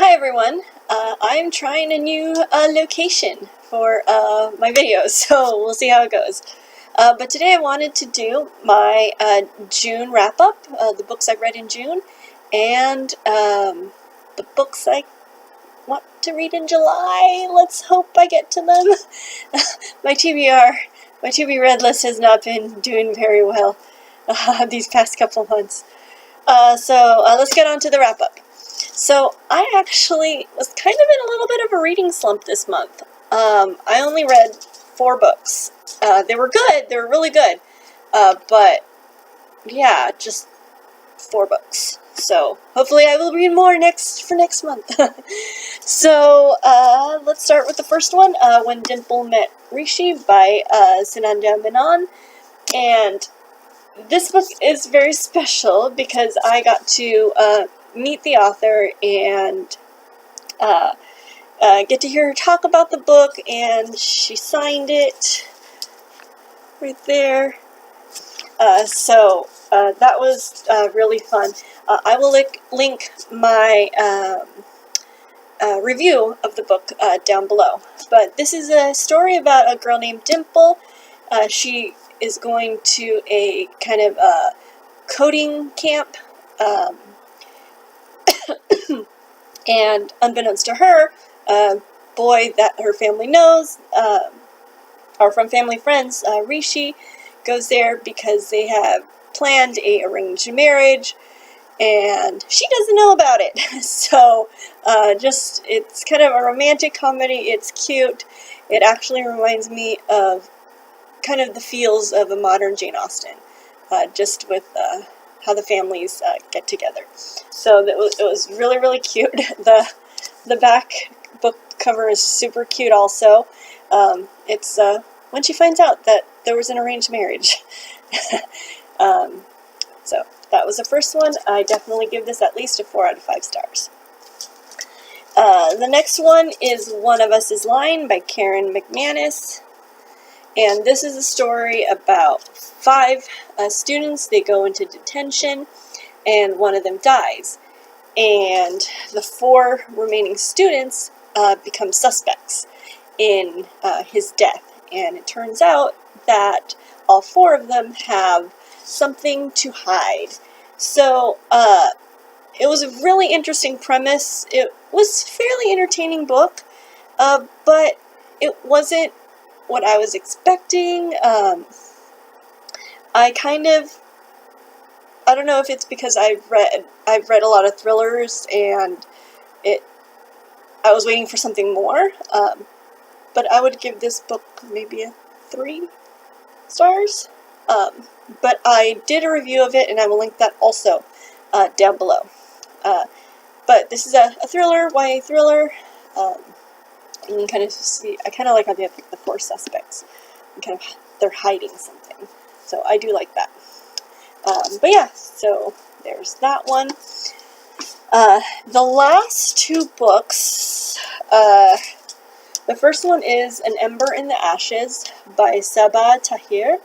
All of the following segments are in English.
Hi everyone, I'm trying a new location for my videos, so we'll see how it goes. But today I wanted to do my June wrap-up, the books I read in June, and the books I want to read in July. Let's hope I get to them. My TBR, my to-be read list has not been doing very well these past couple months. So let's get on to the wrap-up. So I actually was kind of in a little bit of a reading slump this month. I only read 4 books. They were good. They were really good. But yeah, just 4 books. So hopefully I will read more for next month. So let's start with the first one, When Dimple Met Rishi by Sananda Menon. And this book is very special because I got to meet the author and get to hear her talk about the book, and she signed it right there. So that was really fun. I will link my review of the book down below. But this is a story about a girl named Dimple. She is going to a kind of coding camp, and unbeknownst to her, a boy that her family knows, or from family friends, Rishi, goes there because they have planned a arranged marriage, and she doesn't know about it. So it's kind of a romantic comedy. It's cute. It actually reminds me of kind of the feels of a modern Jane Austen, just with how the families get together. So it was really, really cute. The back book cover is super cute also. It's when she finds out that there was an arranged marriage. So that was the first one. I definitely give this at least a 4 out of 5 stars. The next one is One of Us is Lying by Karen McManus. And this is a story about 5 students. They go into detention, and one of them dies. And the 4 remaining students become suspects in his death. And it turns out that all 4 of them have something to hide. So it was a really interesting premise. It was a fairly entertaining book, but it wasn't what I was expecting. I don't know if it's because I've read a lot of thrillers, and I was waiting for something more. But I would give this book maybe a 3 stars. But I did a review of it, and I will link that also down below. But this is a thriller, YA thriller. You can kind of see, I kind of like how they have the 4 suspects, and kind of they're hiding something. So I do like that. But yeah, so there's that one. The last 2 books, the first one is An Ember in the Ashes by Sabaa Tahir.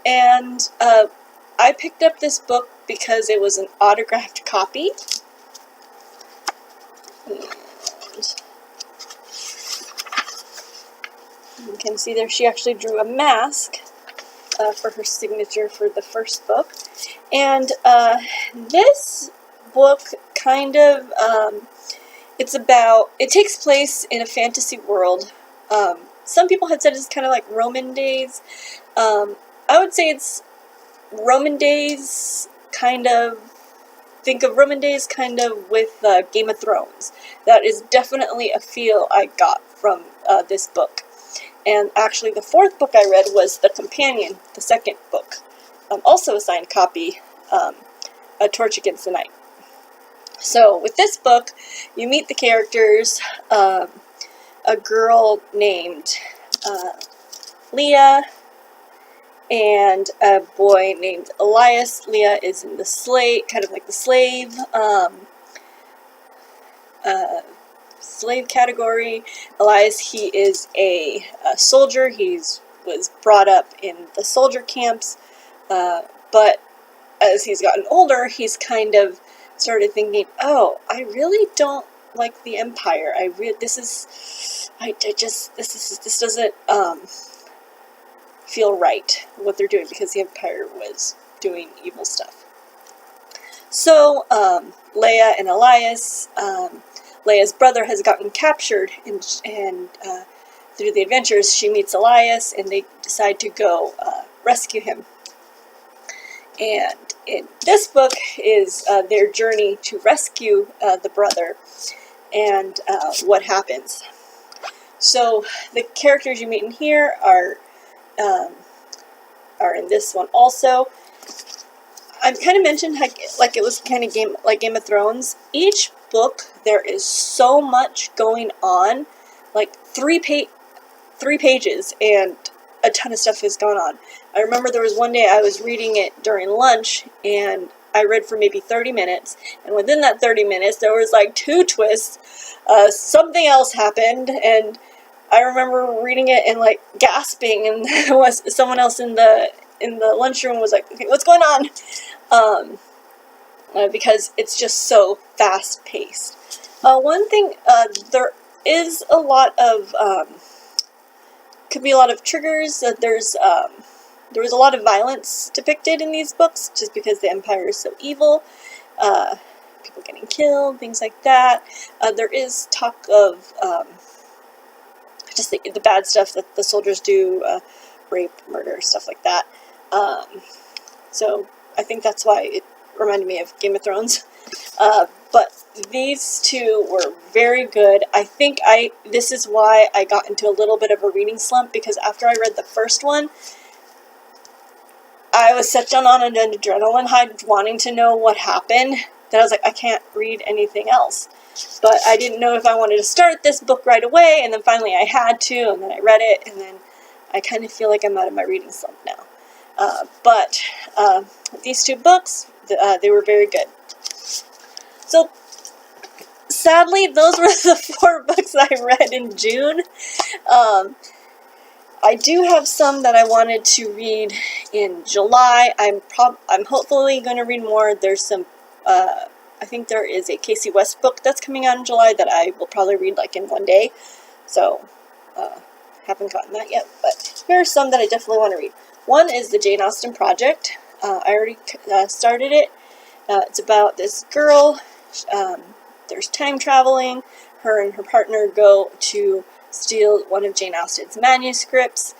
And I picked up this book because it was an autographed copy. And you can see there she actually drew a mask for her signature for the first book. And this book kind of, it takes place in a fantasy world. Some people had said it's kind of like Roman days. I would say it's Roman days, kind of, think of Roman days kind of with Game of Thrones. That is definitely a feel I got from this book. And actually the 4th book I read was The Companion, the 2nd book. Also a signed copy, A Torch Against the Night. So with this book, you meet the characters, a girl named Leah, and a boy named Elias. Leah is in the kind of like the slave category. Elias, he is a soldier. Was brought up in the soldier camps, but as he's gotten older, he's kind of started thinking, oh, I really don't like the Empire. This doesn't feel right what they're doing, because the Empire was doing evil stuff. So Leia and Elias, Leia's brother has gotten captured, and through the adventures she meets Elias, and they decide to go rescue him. And in this book is their journey to rescue the brother and what happens. So the characters you meet in here are in this one also. I kind of mentioned like it was kind of Game of Thrones. Each book there is so much going on, like three pages, and a ton of stuff has gone on. I remember there was one day I was reading it during lunch, and I read for maybe 30 minutes, and within that 30 minutes there was like 2 twists. Something else happened, and I remember reading it and like gasping, and there was someone else in the lunchroom was like, okay, what's going on? Because it's just so fast paced. One thing, there is a lot of could be a lot of triggers. There was a lot of violence depicted in these books, just because the Empire is so evil. People getting killed, things like that. There is talk of just the bad stuff that the soldiers do, rape, murder, stuff like that. So I think that's why it reminded me of Game of Thrones. But these two were very good. I think this is why I got into a little bit of a reading slump, because after I read the first one, I was such on an adrenaline high wanting to know what happened that I was like, I can't read anything else. But I didn't know if I wanted to start this book right away, and then finally I had to, and then I read it, and then I kind of feel like I'm out of my reading slump now. But these 2 books, they were very good. So sadly, those were the 4 books I read in June. I do have some that I wanted to read in July. I'm hopefully going to read more. There's some, I think there is a Casey West book that's coming out in July that I will probably read like in one day. So, haven't gotten that yet, but here are some that I definitely want to read. One is the Jane Austen Project. I already started it. It's about this girl. There's time traveling. Her and her partner go to steal one of Jane Austen's manuscripts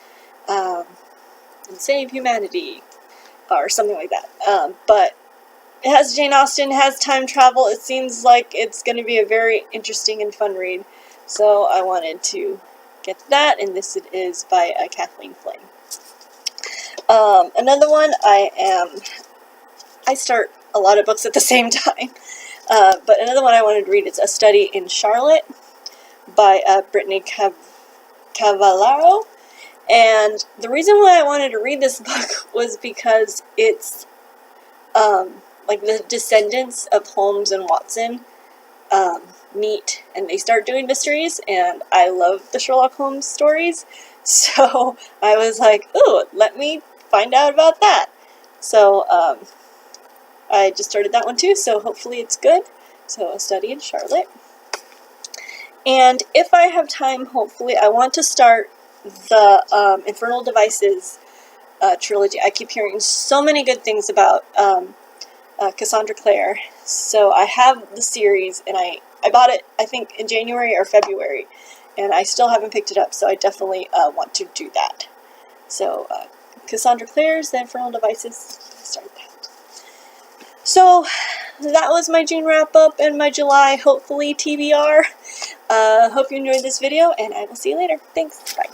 and save humanity, or something like that. But it has Jane Austen, has time travel. It seems like it's going to be a very interesting and fun read. So I wanted to get that, and this is by Kathleen Flynn. Another one, I start a lot of books at the same time. But another one I wanted to read is A Study in Charlotte by Brittany Cavallaro. And the reason why I wanted to read this book was because it's like the descendants of Holmes and Watson meet, and they start doing mysteries, and I love the Sherlock Holmes stories, so I was like, ooh, let me find out about that. So I just started that one too, so hopefully it's good. So A Study in Charlotte. And if I have time, hopefully, I want to start the Infernal Devices trilogy. I keep hearing so many good things about Cassandra Clare. So I have the series, and I bought it, I think, in January or February, and I still haven't picked it up, so I definitely want to do that. So Cassandra Clare's The Infernal Devices, I started that. So that was my June wrap-up and my July, hopefully, TBR. Hope you enjoyed this video, and I will see you later. Thanks. Bye.